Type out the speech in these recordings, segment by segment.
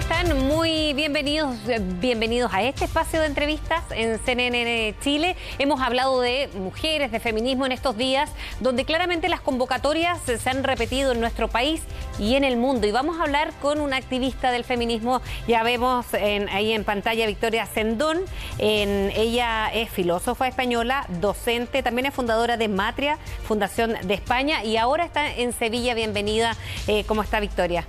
están? Muy bienvenidos a este espacio de entrevistas en CNN Chile. Hemos hablado de mujeres, de feminismo en estos días, donde claramente las convocatorias se han repetido en nuestro país y en el mundo. Y vamos a hablar con una activista del feminismo. Ya vemos ahí en pantalla Victoria Sendón. Ella es filósofa española, docente, también es fundadora de Matria, Fundación de España, y ahora está en Sevilla. Bienvenida. ¿Cómo está, Victoria?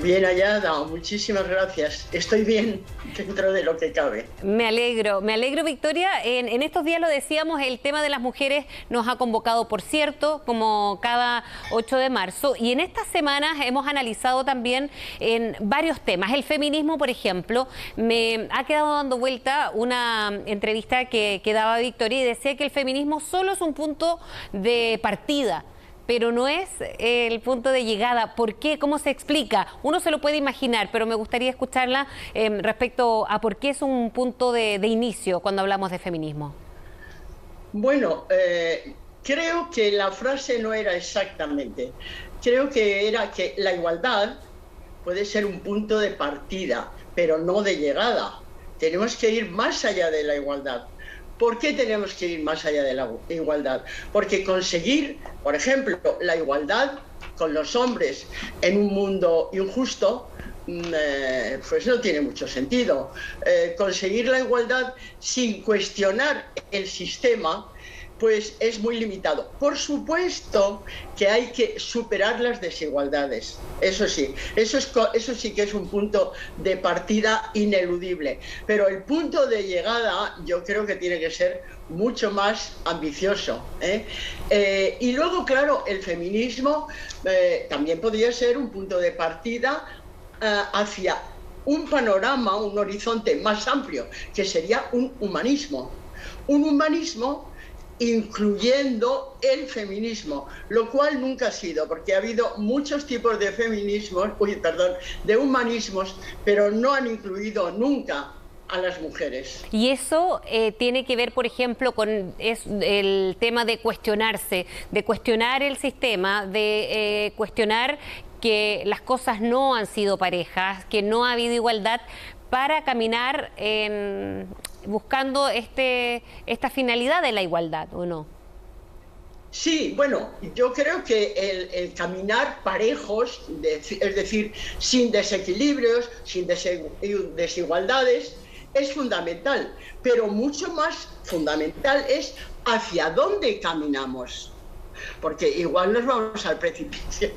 Bien hallada, muchísimas gracias. Estoy bien dentro de lo que cabe. Me alegro, Victoria. En estos días lo decíamos, el tema de las mujeres nos ha convocado, por cierto, como cada 8 de marzo. Y en estas semanas hemos analizado también en varios temas. El feminismo, por ejemplo, me ha quedado dando vuelta una entrevista que daba Victoria y decía que el feminismo solo es un punto de partida, pero no es el punto de llegada. ¿Por qué? ¿Cómo se explica? Uno se lo puede imaginar, pero me gustaría escucharla respecto a por qué es un punto de inicio cuando hablamos de feminismo. Bueno, creo que la frase no era exactamente. Creo que era que la igualdad puede ser un punto de partida, pero no de llegada. Tenemos que ir más allá de la igualdad. ¿Por qué tenemos que ir más allá de la igualdad? Porque conseguir, por ejemplo, la igualdad con los hombres en un mundo injusto, pues no tiene mucho sentido. Conseguir la igualdad sin cuestionar el sistema, pues es muy limitado. Por supuesto que hay que superar las desigualdades, eso sí que es un punto de partida ineludible, pero el punto de llegada yo creo que tiene que ser mucho más ambicioso, y luego, claro, el feminismo también podría ser un punto de partida hacia un panorama, un horizonte más amplio, que sería un humanismo incluyendo el feminismo, lo cual nunca ha sido, porque ha habido muchos tipos de de humanismos, pero no han incluido nunca a las mujeres. Y eso tiene que ver, por ejemplo, con el tema de cuestionarse, de cuestionar el sistema, de cuestionar que las cosas no han sido parejas, que no ha habido igualdad, para caminar buscando esta finalidad de la igualdad, ¿o no? Sí, bueno, yo creo que el caminar parejos, es decir, sin desequilibrios, sin desigualdades, es fundamental, pero mucho más fundamental es hacia dónde caminamos, porque igual nos vamos al precipicio.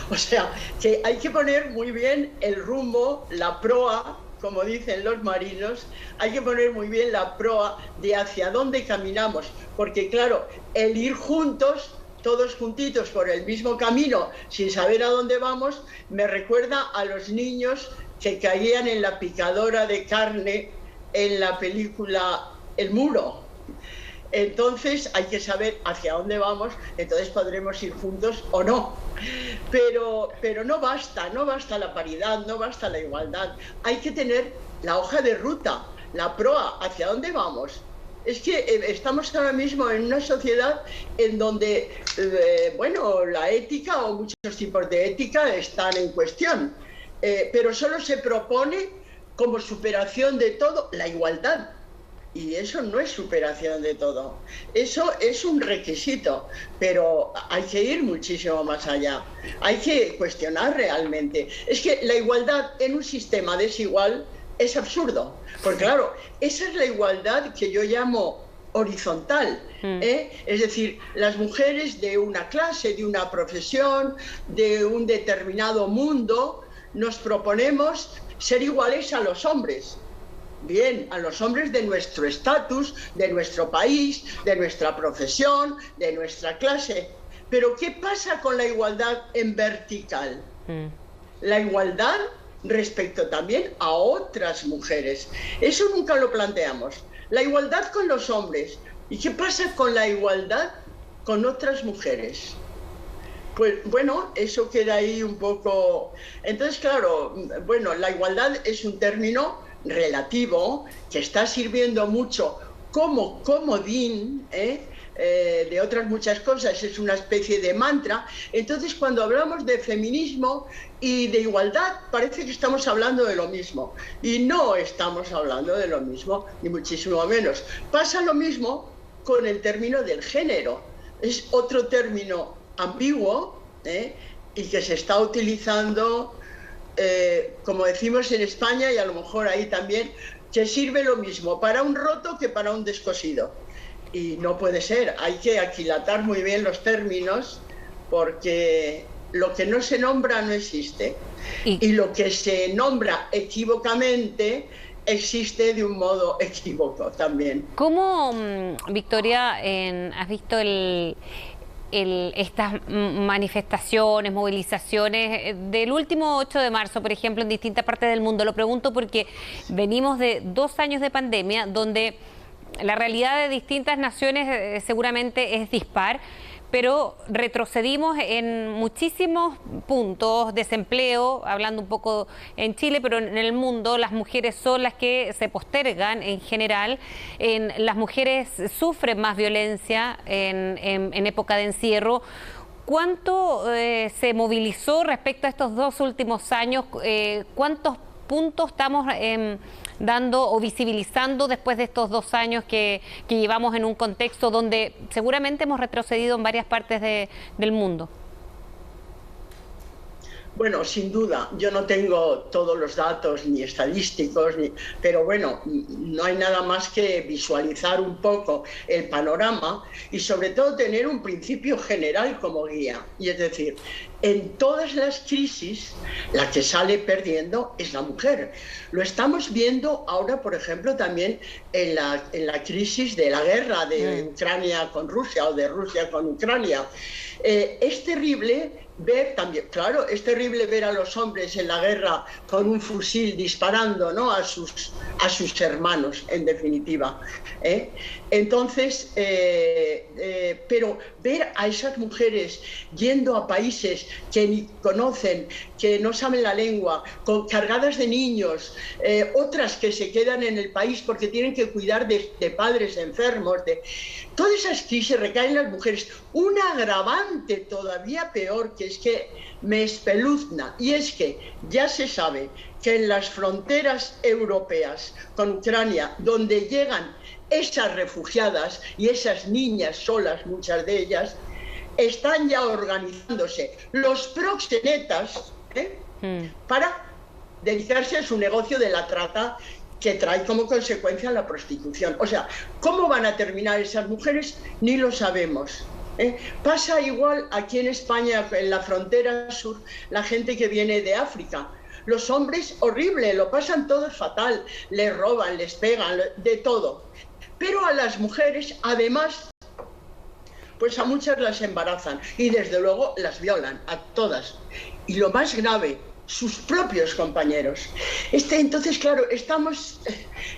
O sea, que hay que poner muy bien el rumbo, la proa, como dicen los marinos, hay que poner muy bien la proa de hacia dónde caminamos, porque claro, el ir juntos, todos juntitos por el mismo camino, sin saber a dónde vamos, me recuerda a los niños que caían en la picadora de carne en la película El Muro. Entonces hay que saber hacia dónde vamos, entonces podremos ir juntos o no. Pero no basta la paridad, no basta la igualdad. Hay que tener la hoja de ruta, la proa, hacia dónde vamos. Es que estamos ahora mismo en una sociedad en donde, la ética o muchos tipos de ética están en cuestión, pero solo se propone como superación de todo la igualdad. Y eso no es superación de todo, eso es un requisito, pero hay que ir muchísimo más allá, hay que cuestionar realmente. Es que la igualdad en un sistema desigual es absurdo, porque claro, esa es la igualdad que yo llamo horizontal, es decir, las mujeres de una clase, de una profesión, de un determinado mundo, nos proponemos ser iguales a los hombres. Bien, a los hombres de nuestro estatus, de nuestro país, de nuestra profesión, de nuestra clase. Pero ¿qué pasa con la igualdad en vertical? La igualdad respecto también a otras mujeres. Eso nunca lo planteamos. La igualdad con los hombres. ¿Y qué pasa con la igualdad con otras mujeres? Pues bueno, eso queda ahí un poco. Entonces, claro, la igualdad es un término relativo que está sirviendo mucho como comodín de otras muchas cosas, es una especie de mantra. Entonces, cuando hablamos de feminismo y de igualdad, parece que estamos hablando de lo mismo. Y no estamos hablando de lo mismo, ni muchísimo menos. Pasa lo mismo con el término del género. Es otro término ambiguo, y que se está utilizando, como decimos en España, y a lo mejor ahí también, que sirve lo mismo para un roto que para un descosido. Y no puede ser, hay que aquilatar muy bien los términos, porque lo que no se nombra no existe. Y lo que se nombra equívocamente existe de un modo equívoco también. ¿Cómo, Victoria, has visto estas manifestaciones, movilizaciones del último 8 de marzo, por ejemplo, en distintas partes del mundo? Lo pregunto porque venimos de 2 años de pandemia donde la realidad de distintas naciones seguramente es dispar, pero retrocedimos en muchísimos puntos. Desempleo, hablando un poco en Chile, pero en el mundo las mujeres son las que se postergan en general. Las mujeres sufren más violencia en época de encierro. ¿Cuánto se movilizó respecto a estos 2 últimos años? ¿Cuántos puntos estamos dando o visibilizando después de estos 2 años que llevamos en un contexto donde seguramente hemos retrocedido en varias partes del mundo? Bueno, sin duda, yo no tengo todos los datos ni estadísticos, pero bueno, no hay nada más que visualizar un poco el panorama y sobre todo tener un principio general como guía. Y es decir, en todas las crisis, la que sale perdiendo es la mujer. Lo estamos viendo ahora, por ejemplo, también en la crisis de la guerra de Ucrania con Rusia o de Rusia con Ucrania. Es terrible ver también, claro, es terrible ver a los hombres en la guerra con un fusil disparando, ¿no?, a sus hermanos, en definitiva. Entonces, pero ver a esas mujeres yendo a países que ni conocen, que no saben la lengua, cargadas de niños, otras que se quedan en el país porque tienen que cuidar de padres enfermos, todas esas crisis recaen en las mujeres. Un agravante todavía peor, que es que me espeluzna, y es que ya se sabe que en las fronteras europeas con Ucrania, donde llegan esas refugiadas y esas niñas solas, muchas de ellas, están ya organizándose los proxenetas para dedicarse a su negocio de la trata, que trae como consecuencia la prostitución. O sea, ¿cómo van a terminar esas mujeres? Ni lo sabemos. Pasa igual aquí en España, en la frontera sur, la gente que viene de África. Los hombres, horrible, lo pasan todos fatal, les roban, les pegan, de todo. Pero a las mujeres, además, pues a muchas las embarazan y desde luego las violan, a todas. Y lo más grave, sus propios compañeros. Entonces, claro, estamos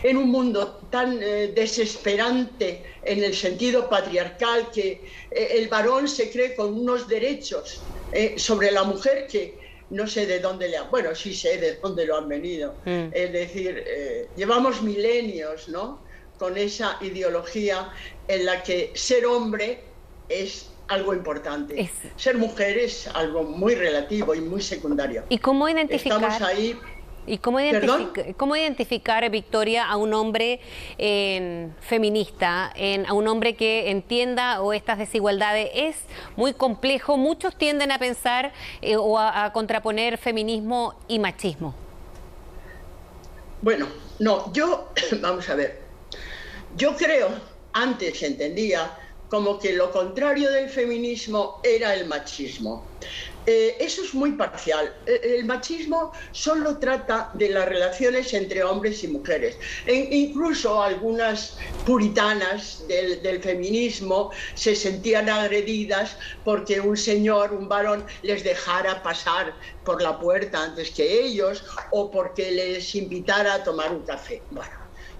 en un mundo tan desesperante en el sentido patriarcal, que el varón se cree con unos derechos sobre la mujer que no sé de dónde bueno, sí sé de dónde lo han venido. Es decir, llevamos milenios, ¿no?, con esa ideología en la que ser hombre es algo importante. Ser mujer es algo muy relativo y muy secundario. ¿Y cómo identificar? Estamos ahí. ¿Y cómo identificar, Victoria, a un hombre feminista, a un hombre que entienda estas desigualdades? Es muy complejo. Muchos tienden a pensar o a contraponer feminismo y machismo. Bueno, no, vamos a ver. Yo creo, antes entendía como que lo contrario del feminismo era el machismo. Eso es muy parcial. El machismo solo trata de las relaciones entre hombres y mujeres. Incluso algunas puritanas del feminismo se sentían agredidas porque un señor, un varón, les dejara pasar por la puerta antes que ellos, o porque les invitara a tomar un café. Bueno,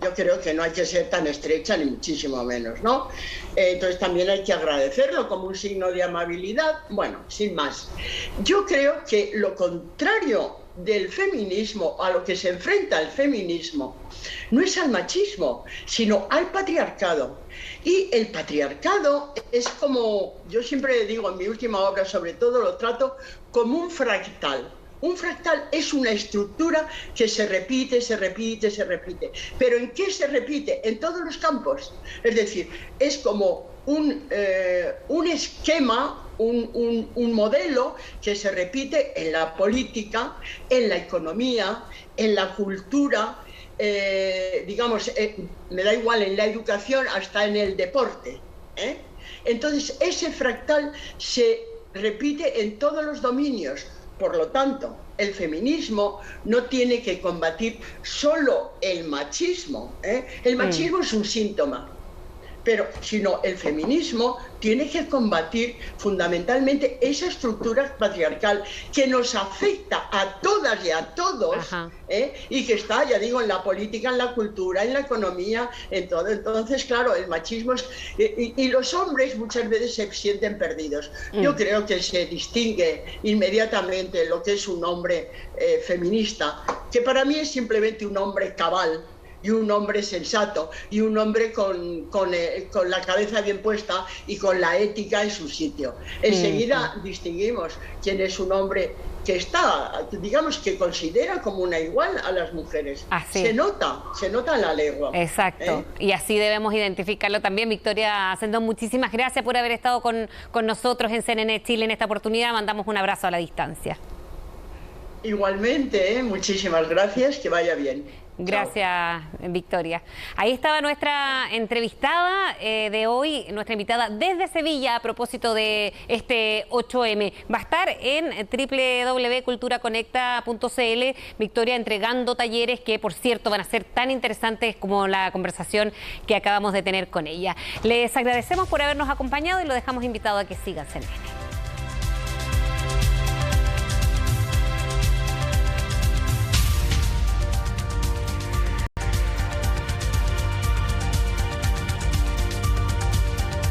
Yo creo que no hay que ser tan estrecha ni muchísimo menos, ¿no? Entonces también hay que agradecerlo como un signo de amabilidad. Bueno, sin más. Yo creo que lo contrario del feminismo, a lo que se enfrenta el feminismo, no es al machismo, sino al patriarcado. Y el patriarcado es como, yo siempre digo en mi última obra, sobre todo lo trato como un fractal. Un fractal es una estructura que se repite, se repite, se repite. ¿Pero en qué se repite? En todos los campos. Es decir, es como un esquema, un modelo que se repite en la política, en la economía, en la cultura, digamos, me da igual, en la educación, hasta en el deporte. Entonces, ese fractal se repite en todos los dominios. Por lo tanto, el feminismo no tiene que combatir solo el machismo. El machismo es un síntoma, sino el feminismo tiene que combatir fundamentalmente esa estructura patriarcal que nos afecta a todas y a todos, y que está, ya digo, en la política, en la cultura, en la economía, en todo. Entonces, claro, el machismo es... Y los hombres muchas veces se sienten perdidos. Yo creo que se distingue inmediatamente lo que es un hombre feminista, que para mí es simplemente un hombre cabal, y un hombre sensato, y un hombre con la cabeza bien puesta y con la ética en su sitio. Enseguida distinguimos quién es un hombre que está, digamos, que considera como una igual a las mujeres. Así. Se nota a la legua. Exacto. Y así debemos identificarlo también. Victoria Ascendón, muchísimas gracias por haber estado con nosotros en CNN Chile en esta oportunidad. Mandamos un abrazo a la distancia. Igualmente, muchísimas gracias, que vaya bien. Gracias, Victoria. Ahí estaba nuestra entrevistada de hoy, nuestra invitada desde Sevilla a propósito de este 8M. Va a estar en www.culturaconecta.cl, Victoria, entregando talleres que, por cierto, van a ser tan interesantes como la conversación que acabamos de tener con ella. Les agradecemos por habernos acompañado y lo dejamos invitado a que sigan CNN.